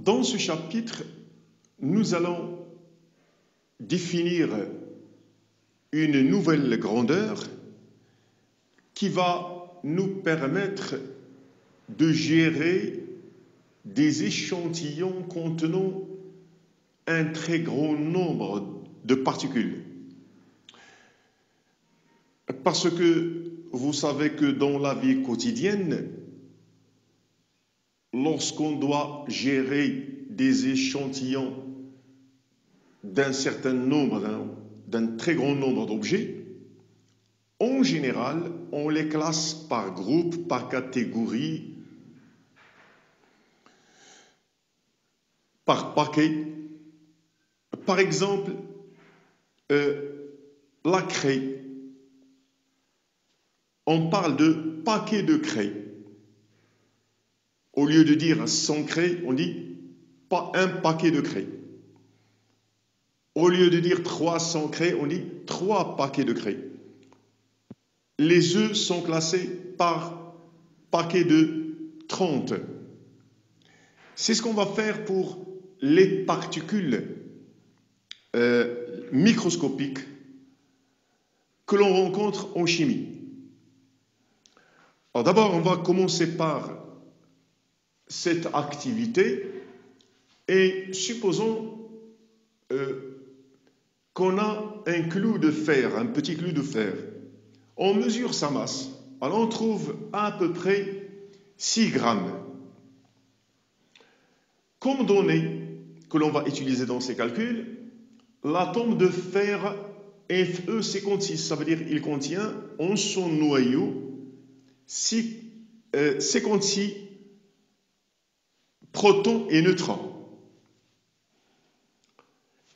Dans ce chapitre, nous allons définir une nouvelle grandeur qui va nous permettre de gérer des échantillons contenant un très grand nombre de particules. Parce que vous savez que dans la vie quotidienne, lorsqu'on doit gérer des échantillons d'un certain nombre, d'un très grand nombre d'objets, en général, on les classe par groupe, par catégorie, par paquet. Par exemple, la craie. On parle de paquet de craie. Au lieu de dire 100 craies, on dit pas un paquet de craie. Au lieu de dire 300 craies, on dit 3 paquets de craie. Les œufs sont classés par paquet de 30. C'est ce qu'on va faire pour les particules microscopiques que l'on rencontre en chimie. Alors d'abord, on va commencer par cette activité et supposons qu'on a un clou de fer, un petit clou de fer. On mesure sa masse. Alors on trouve à peu près 6 grammes. Comme donnée que l'on va utiliser dans ces calculs, l'atome de fer Fe56, ça veut dire qu'il contient en son noyau 56 protons et neutrons.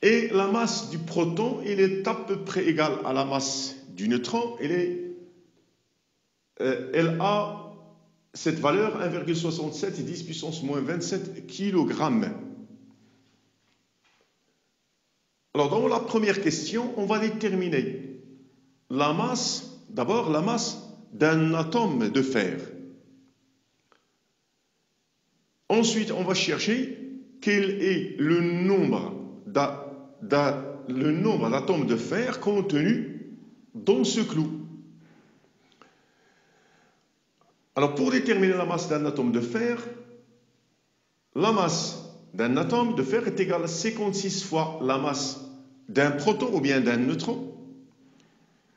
Et la masse du proton, elle est à peu près égale à la masse du neutron. Elle a cette valeur 1,67 10 puissance moins 27 kg. Alors dans la première question, on va déterminer la masse, d'abord la masse d'un atome de fer. Ensuite, on va chercher quel est le nombre d'atomes de fer contenus dans ce clou. Alors, pour déterminer la masse d'un atome de fer, la masse d'un atome de fer est égale à 56 fois la masse d'un proton ou bien d'un neutron.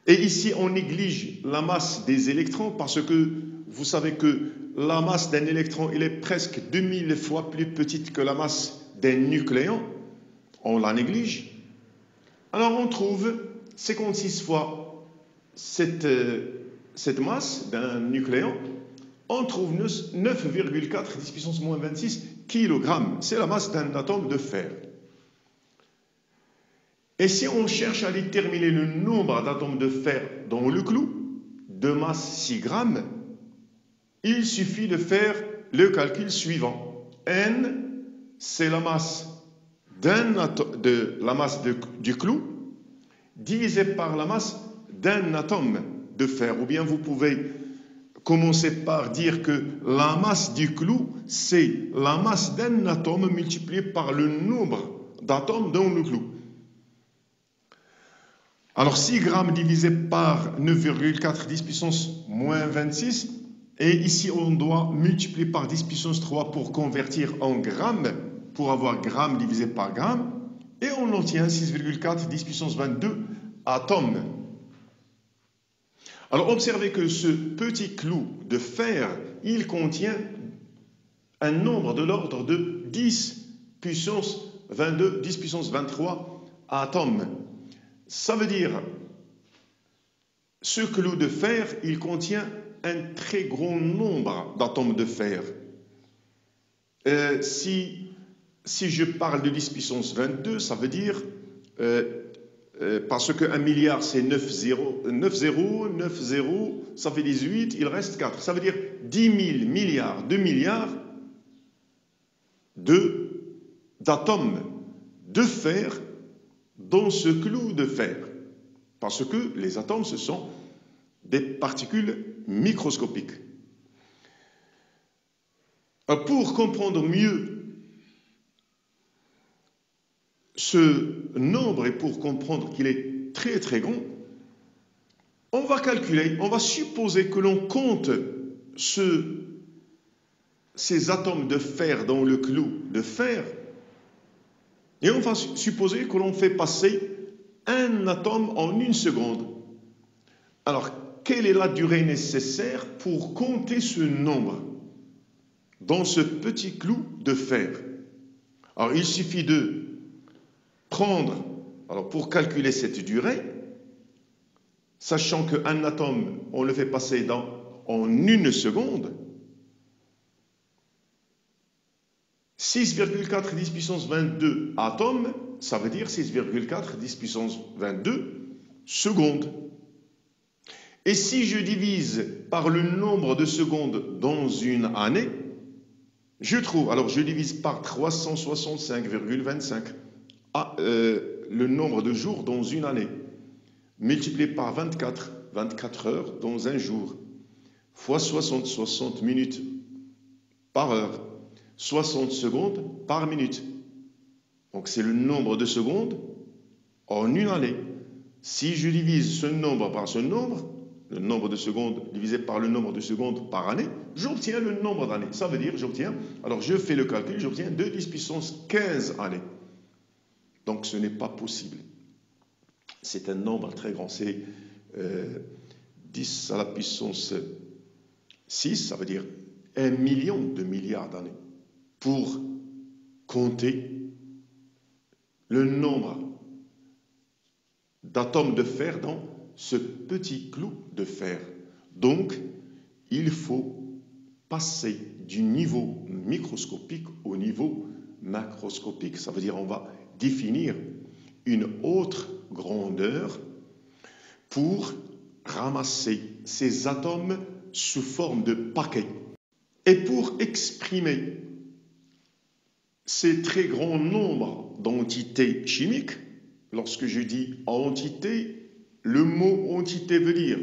Et ici, on néglige la masse des électrons parce que vous savez que la masse d'un électron, elle est presque 2000 fois plus petite que la masse d'un nucléon. On la néglige. Alors, on trouve 56 fois cette masse d'un nucléon. On trouve 9,4 10 puissance moins 26 kg. C'est la masse d'un atome de fer. Et si on cherche à déterminer le nombre d'atomes de fer dans le clou, de masse 6 grammes, il suffit de faire le calcul suivant. N, c'est la masse du clou, divisé par la masse d'un atome de fer. Ou bien vous pouvez commencer par dire que la masse du clou, c'est la masse d'un atome multiplié par le nombre d'atomes dans le clou. Alors 6 grammes divisé par 9,4 10 puissance moins 26, et ici on doit multiplier par 10 puissance 3 pour convertir en grammes, pour avoir gramme divisé par gramme, et on obtient 6,4 10 puissance 22 atomes. Alors observez que ce petit clou de fer, il contient un nombre de l'ordre de 10 puissance 22, 10 puissance 23 atomes. Ça veut dire, ce clou de fer, il contient un très grand nombre d'atomes de fer. Si je parle de 10 puissance 22, ça veut dire, parce que 1 milliard c'est 9 zéros, 9 zéros, ça fait 18, il reste 4. Ça veut dire 10 000 milliards, 2 milliards d'atomes de fer dans ce clou de fer. Parce que les atomes, ce sont des particules microscopiques. Pour comprendre mieux ce nombre, et pour comprendre qu'il est très très grand, on va calculer, on va supposer que l'on compte ces atomes de fer dans le clou de fer, et on va supposer que l'on fait passer un atome en 1 seconde. Alors, quelle est la durée nécessaire pour compter ce nombre dans ce petit clou de fer? Alors, il suffit de prendre, alors pour calculer cette durée, sachant qu'un atome, on le fait passer en 1 seconde, 6,4 10 puissance 22 atomes, ça veut dire 6,4 10 puissance 22 secondes. Et si je divise par le nombre de secondes dans une année, je trouve, alors je divise par 365,25 le nombre de jours dans une année, multiplié par 24 heures dans un jour, fois 60 minutes par heure, 60 secondes par minute. Donc c'est le nombre de secondes en une année. Si je divise ce nombre par ce nombre, le nombre de secondes divisé par le nombre de secondes par année, j'obtiens le nombre d'années. Ça veut dire, alors je fais le calcul, j'obtiens 2 10 puissance 15 années. Donc ce n'est pas possible. C'est un nombre très grand, c'est 10 à la puissance 6, ça veut dire 1 million de milliards d'années, pour compter le nombre d'atomes de fer dans ce petit clou de fer. Donc, il faut passer du niveau microscopique au niveau macroscopique. Ça veut dire on va définir une autre grandeur pour ramasser ces atomes sous forme de paquets. Et pour exprimer ces très grands nombres d'entités chimiques, lorsque je dis entité, le mot entité veut dire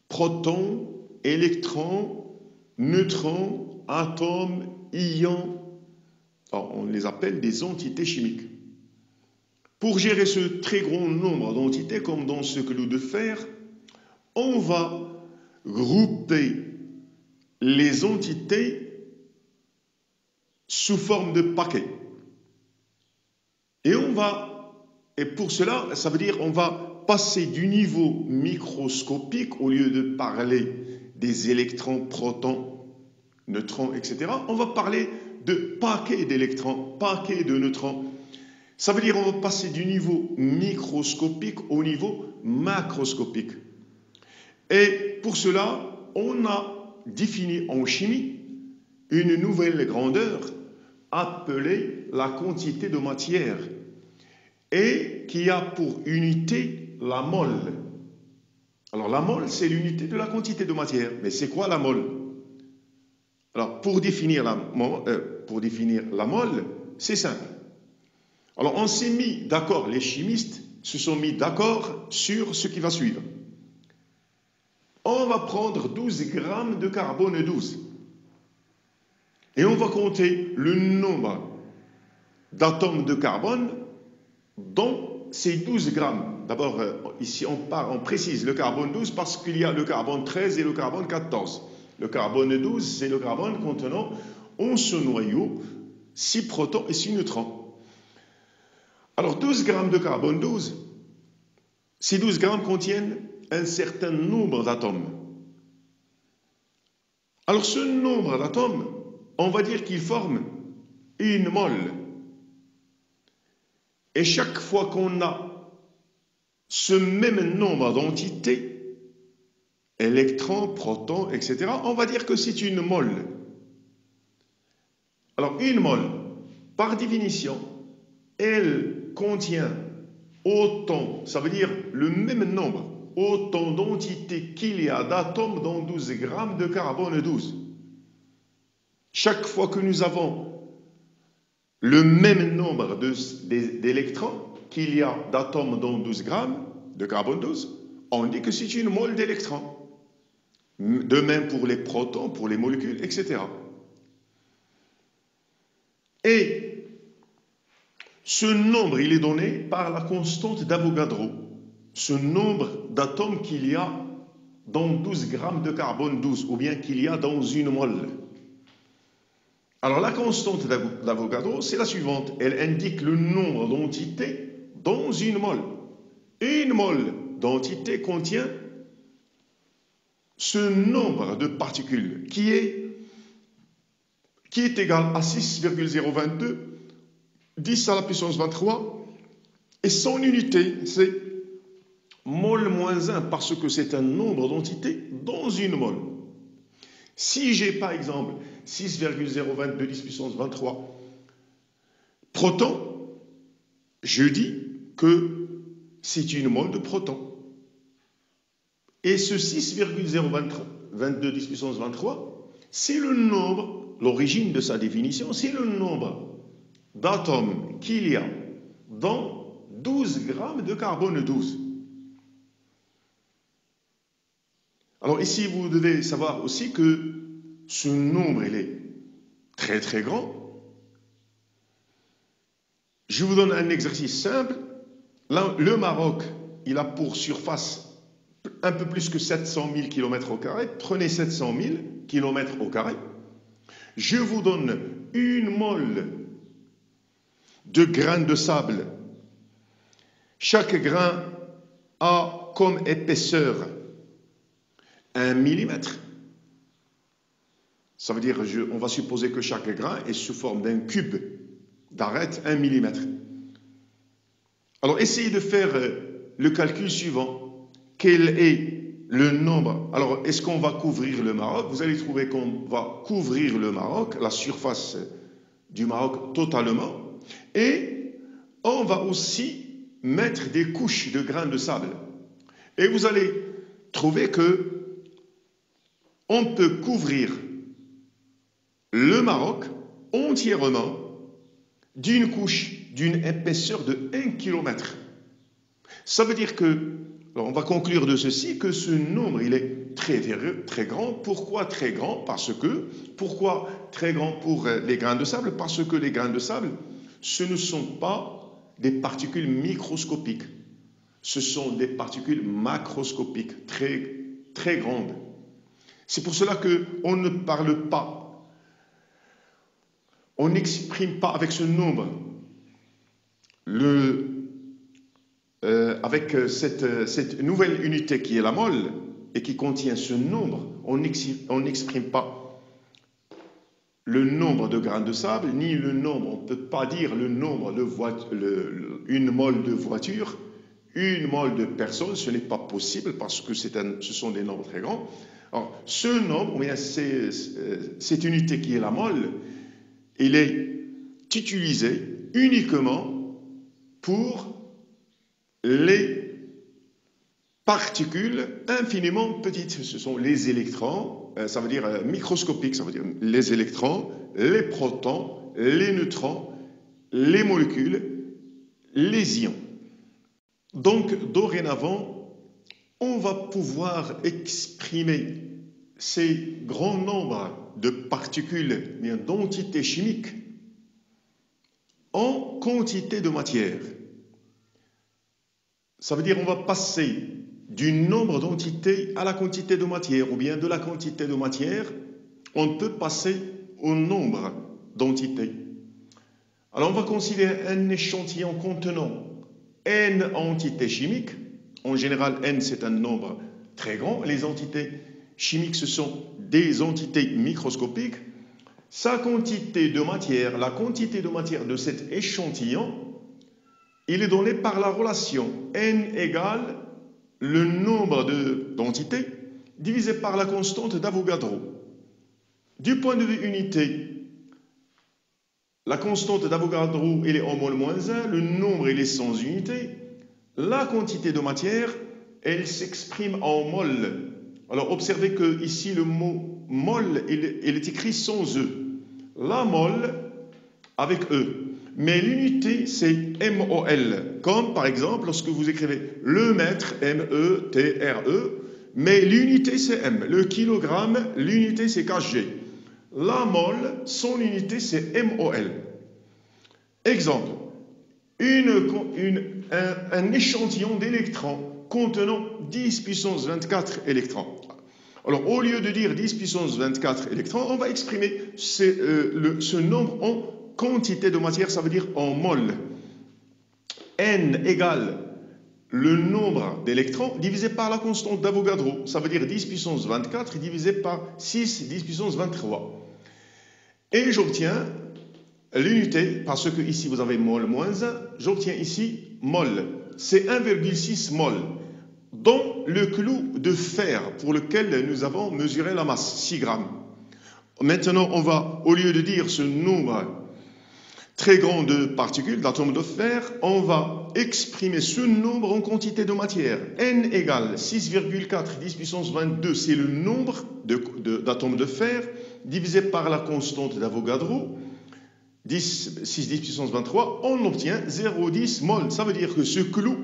proton, électron, neutron, atome, ion. Alors, on les appelle des entités chimiques. Pour gérer ce très grand nombre d'entités, comme dans ce clou de fer, on va grouper les entités sous forme de paquets. Et pour cela, ça veut dire on va passer du niveau microscopique, au lieu de parler des électrons, protons, neutrons, etc., on va parler de paquets d'électrons, paquets de neutrons. Ça veut dire on va passer du niveau microscopique au niveau macroscopique. Et pour cela, on a défini en chimie une nouvelle grandeur appelée la quantité de matière, et qui a pour unité la mole. Alors la mole, c'est l'unité de la quantité de matière. Mais c'est quoi la mole? Alors pour définir la mole, c'est simple. Alors on s'est mis d'accord, les chimistes se sont mis d'accord sur ce qui va suivre. On va prendre 12 grammes de carbone 12 et on va compter le nombre d'atomes de carbone dans ces 12 grammes. D'abord, ici on précise le carbone 12 parce qu'il y a le carbone 13 et le carbone 14. Le carbone 12, c'est le carbone contenant en ce noyau 6 protons et 6 neutrons. Alors 12 grammes de carbone 12, ces 12 grammes contiennent un certain nombre d'atomes. Alors ce nombre d'atomes, on va dire qu'il forme une mole. Et chaque fois qu'on a ce même nombre d'entités, électrons, protons, etc., on va dire que c'est une mole. Alors une mole, par définition, elle contient autant, ça veut dire le même nombre, autant d'entités qu'il y a d'atomes dans 12 grammes de carbone 12. Chaque fois que nous avons le même nombre d'électrons qu'il y a d'atomes dans 12 grammes de carbone 12, on dit que c'est une mole d'électrons. De même pour les protons, pour les molécules, etc. Et Ce nombre, il est donné par la constante d'Avogadro. Ce nombre d'atomes qu'il y a dans 12 grammes de carbone 12, ou bien qu'il y a dans une mole. Alors la constante d'Avogadro, c'est la suivante. Elle indique le nombre d'entités dans une mole. Une mole d'entités contient ce nombre de particules qui est égal à 6,022 10 à la puissance 23, et son unité, c'est mol moins 1, parce que c'est un nombre d'entités dans une mole. Si j'ai par exemple 6,022 10 puissance 23 protons, je dis que c'est une mole de protons. Et ce 6,022 10 puissance 23, c'est le nombre, l'origine de sa définition, c'est le nombre d'atomes qu'il y a dans 12 grammes de carbone 12. Alors ici, vous devez savoir aussi que ce nombre, il est très très grand. Je vous donne un exercice simple. Là, le Maroc, il a pour surface un peu plus que 700 000 km². Prenez 700 000 km². Je vous donne une mole de grains de sable. Chaque grain a comme épaisseur 1 millimètre. Ça veut dire, on va supposer que chaque grain est sous forme d'un cube d'arête 1 millimètre. Alors essayez de faire le calcul suivant. Quel est le nombre? Alors est-ce qu'on va couvrir le Maroc? Vous allez trouver qu'on va couvrir le Maroc, la surface du Maroc totalement. Et on va aussi mettre des couches de grains de sable. Et vous allez trouver que on peut couvrir le Maroc entièrement d'une couche d'une épaisseur de 1 km. Ça veut dire que, alors on va conclure de ceci, que ce nombre, il est très, très grand. Pourquoi très grand? Pourquoi très grand pour les grains de sable? Parce que les grains de sable, ce ne sont pas des particules microscopiques. Ce sont des particules macroscopiques, très, très grandes. C'est pour cela qu'on ne parle pas, on n'exprime pas avec ce nombre, avec cette nouvelle unité qui est la mole et qui contient ce nombre, on n'exprime pas le nombre de grains de sable, ni le nombre, on ne peut pas dire le nombre de une mole de voiture, une mole de personnes, ce n'est pas possible parce que ce sont des nombres très grands. Alors, ce nombre, bien, cette unité qui est la mole, il est utilisé uniquement pour les particules infiniment petites. Ce sont les électrons, ça veut dire microscopique, ça veut dire les électrons, les protons, les neutrons, les molécules, les ions. Donc, dorénavant, on va pouvoir exprimer ces grands nombres de particules, d'entités chimiques, en quantité de matière. Ça veut dire qu'on va passer du nombre d'entités à la quantité de matière, ou bien de la quantité de matière, on peut passer au nombre d'entités. Alors on va considérer un échantillon contenant n entités chimiques. En général, n c'est un nombre très grand. Les entités chimiques, ce sont des entités microscopiques. Sa quantité de matière, la quantité de matière de cet échantillon, il est donné par la relation n égale le nombre d'entités divisé par la constante d'Avogadro. Du point de vue unité, la constante d'Avogadro, elle est en mol moins 1, le nombre, il est sans unité. La quantité de matière, elle s'exprime en mol. Alors, observez que ici, le mot mol, il est écrit sans E. La mol avec E. Mais l'unité, c'est MOL. Comme, par exemple, lorsque vous écrivez le mètre, M-E-T-R-E, mais l'unité, c'est M. Le kilogramme, l'unité, c'est kg. La mol, son unité, c'est MOL. Exemple, un échantillon d'électrons contenant 10 puissance 24 électrons. Alors, au lieu de dire 10 puissance 24 électrons, on va exprimer ce nombre en quantité de matière, ça veut dire en mol. N égale le nombre d'électrons divisé par la constante d'Avogadro. Ça veut dire 10 puissance 24 divisé par 6, 10 puissance 23. Et j'obtiens l'unité, parce que ici vous avez mol moins 1, j'obtiens ici mol. C'est 1,6 mol. Dans le clou de fer pour lequel nous avons mesuré la masse, 6 grammes. Maintenant, on va, au lieu de dire ce nombre très grand de particules, d'atomes de fer, on va exprimer ce nombre en quantité de matière. N égale 6,4 10 puissance 22, c'est le nombre d'atomes de fer divisé par la constante d'Avogadro, 6 10 puissance 23, on obtient 0,10 mol. Ça veut dire que ce clou,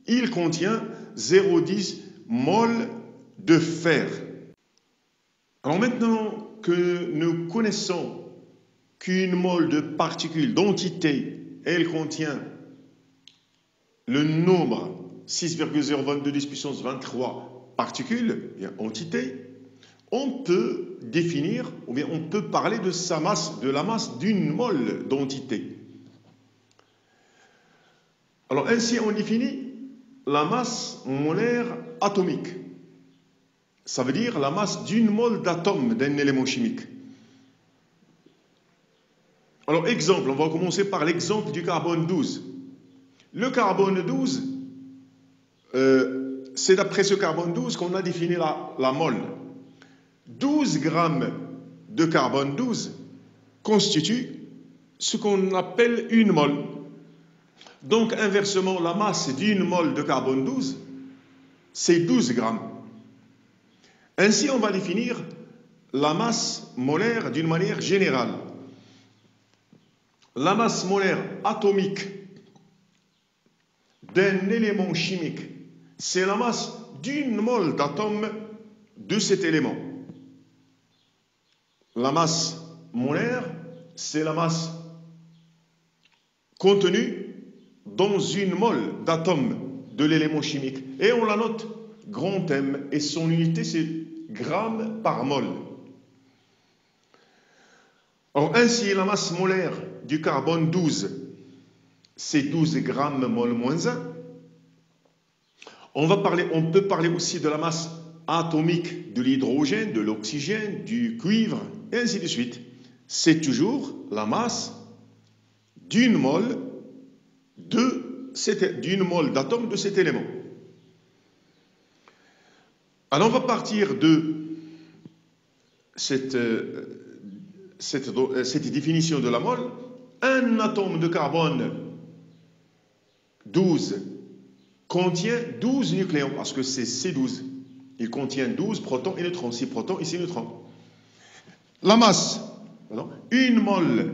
il contient 0,10 mol de fer. Alors maintenant que nous connaissons qu'une mole de particules, d'entité, elle contient le nombre 6,022 10 puissance 23 particules, bien entité, on peut définir, ou bien on peut parler de sa masse, de la masse d'une mole d'entité. Alors ainsi on définit la masse molaire atomique. Ça veut dire la masse d'une mole d'atome d'un élément chimique. Alors exemple, on va commencer par l'exemple du carbone 12. Le carbone 12, c'est d'après ce carbone 12 qu'on a défini la mole. 12 grammes de carbone 12 constituent ce qu'on appelle une mole. Donc, inversement, la masse d'une mole de carbone 12, c'est 12 grammes. Ainsi, on va définir la masse molaire d'une manière générale. La masse molaire atomique d'un élément chimique, c'est la masse d'une mole d'atome de cet élément. La masse molaire, c'est la masse contenue dans une mole d'atome de l'élément chimique. Et on la note grand M, et son unité, c'est grammes par mol. Alors, ainsi, la masse molaire du carbone 12, c'est 12 grammes mol moins 1. On peut parler aussi de la masse atomique de l'hydrogène, de l'oxygène, du cuivre, et ainsi de suite. C'est toujours la masse d'une mole d'atome de cet élément. Alors on va partir de cette définition de la mole. Un atome de carbone 12 contient 12 nucléons, parce que c'est C12. Il contient 12 protons et neutrons, 6 protons et 6 neutrons. La masse, une mole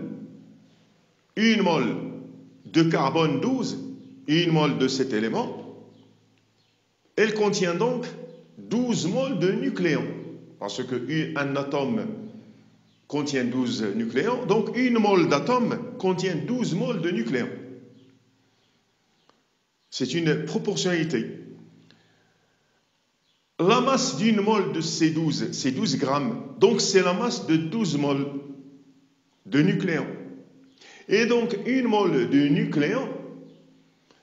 de carbone 12, une mole de cet élément, elle contient donc 12 moles de nucléons, parce qu'un atome contient 12 nucléons, donc une mole d'atome contient 12 moles de nucléons. C'est une proportionnalité. La masse d'une mole de C12, c'est 12 grammes, donc c'est la masse de 12 moles de nucléons. Et donc une mole de nucléons,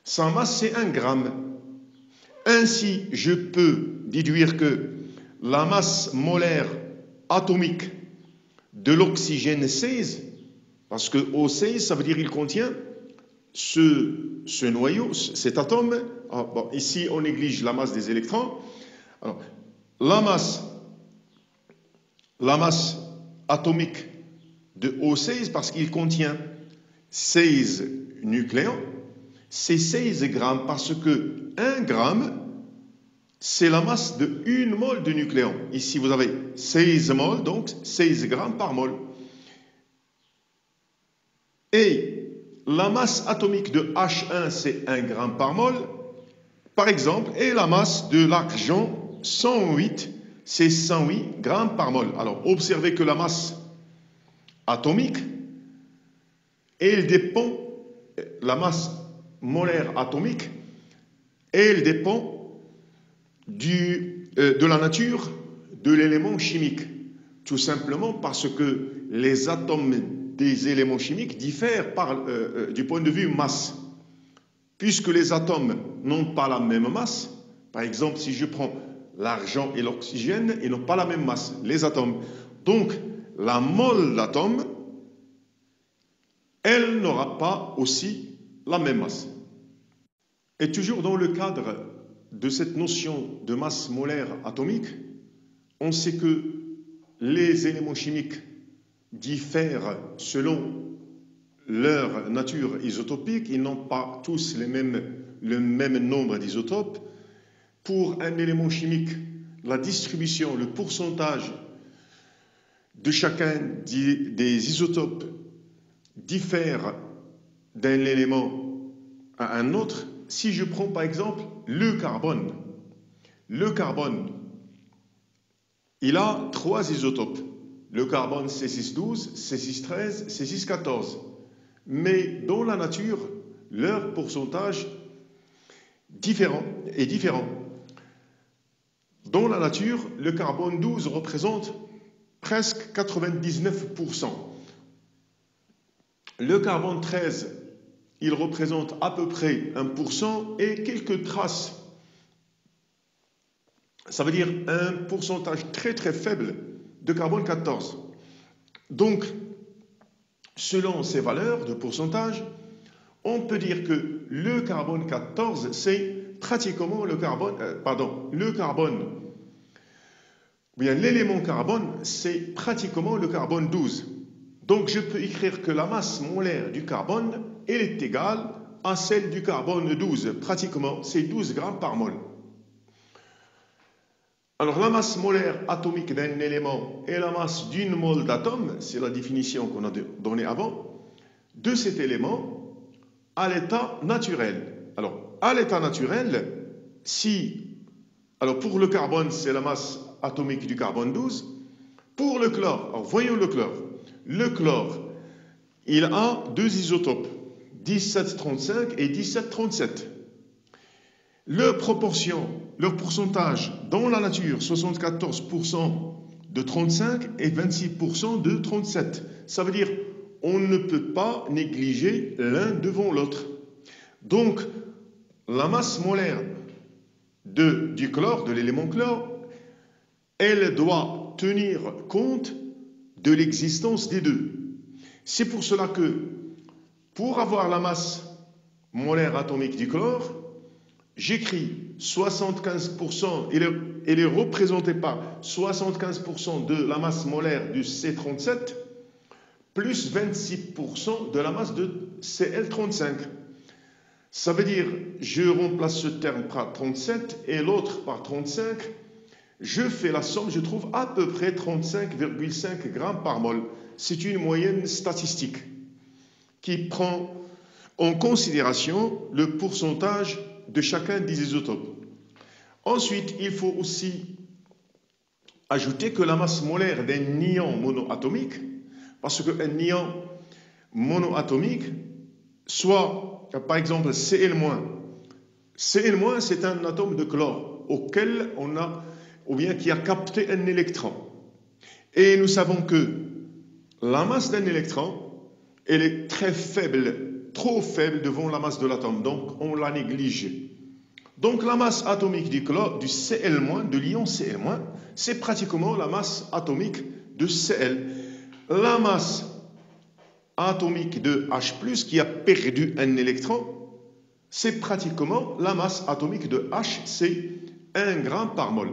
sa masse c'est 1 gramme. Ainsi, je peux déduire que la masse molaire atomique de l'oxygène 16, parce que O16, ça veut dire qu'il contient ce noyau, cet atome. Ici, on néglige la masse des électrons. Alors, la masse atomique de O16, parce qu'il contient 16 nucléons, c'est 16 grammes, parce que 1 gramme, c'est la masse de 1 mole de nucléons. Ici, vous avez 16 moles, donc 16 grammes par mole. Et la masse atomique de H1, c'est 1 gramme par mole, par exemple, et la masse de l'argent 108, c'est 108 grammes par mol. Alors, observez que la masse atomique, elle dépend, la masse molaire atomique, elle dépend de la nature de l'élément chimique. Tout simplement parce que les atomes des éléments chimiques diffèrent du point de vue masse. Puisque les atomes n'ont pas la même masse, par exemple, si je prends l'argent et l'oxygène, ils n'ont pas la même masse, les atomes. Donc, la mole d'atome, elle n'aura pas aussi la même masse. Et toujours dans le cadre de cette notion de masse molaire atomique, on sait que les éléments chimiques diffèrent selon leur nature isotopique. Ils n'ont pas tous le même nombre d'isotopes. Pour un élément chimique, la distribution, le pourcentage de chacun des isotopes diffère d'un élément à un autre. Si je prends par exemple le carbone, il a 3 isotopes. Le carbone C612, C613, C614. Mais dans la nature, leur pourcentage est différent. Dans la nature, le carbone 12 représente presque 99%. Le carbone 13, il représente à peu près 1% et quelques traces. Ça veut dire un pourcentage très très faible de carbone 14. Donc, selon ces valeurs de pourcentage, on peut dire que le carbone 14, c'est pratiquement l'élément carbone, c'est pratiquement le carbone 12. Donc, je peux écrire que la masse molaire du carbone, elle est égale à celle du carbone 12. Pratiquement, c'est 12 grammes par mol. Alors, la masse molaire atomique d'un élément et la masse d'une mole d'atome, c'est la définition qu'on a donnée avant, de cet élément à l'état naturel. Alors, à l'état naturel, pour le carbone, c'est la masse atomique du carbone 12. Pour le chlore, alors voyons le chlore. Le chlore, il a 2 isotopes, 1735 et 1737. Leur pourcentage dans la nature, 74% de 35 et 26% de 37. Ça veut dire on ne peut pas négliger l'un devant l'autre. Donc, la masse molaire du chlore, de l'élément chlore, elle doit tenir compte de l'existence des deux. C'est pour cela que, pour avoir la masse molaire atomique du chlore, j'écris 75%, elle est représentée par 75% de la masse molaire du C37, plus 26% de la masse de Cl35. Ça veut dire, je remplace ce terme par 37 et l'autre par 35. Je fais la somme, je trouve à peu près 35,5 grammes par mol. C'est une moyenne statistique qui prend en considération le pourcentage de chacun des isotopes. Ensuite, il faut aussi ajouter que la masse molaire d'un ion monoatomique, parce qu'un ion monoatomique, soit par exemple Cl-, Cl-, c'est un atome de chlore auquel qui a capté un électron. Et nous savons que la masse d'un électron, elle est très faible, trop faible devant la masse de l'atome, donc on la néglige. Donc la masse atomique du Cl-, de l'ion Cl-, c'est pratiquement la masse atomique de Cl. La masse atomique de H+, qui a perdu un électron, c'est pratiquement la masse atomique de H, c'est 1 gramme par mol.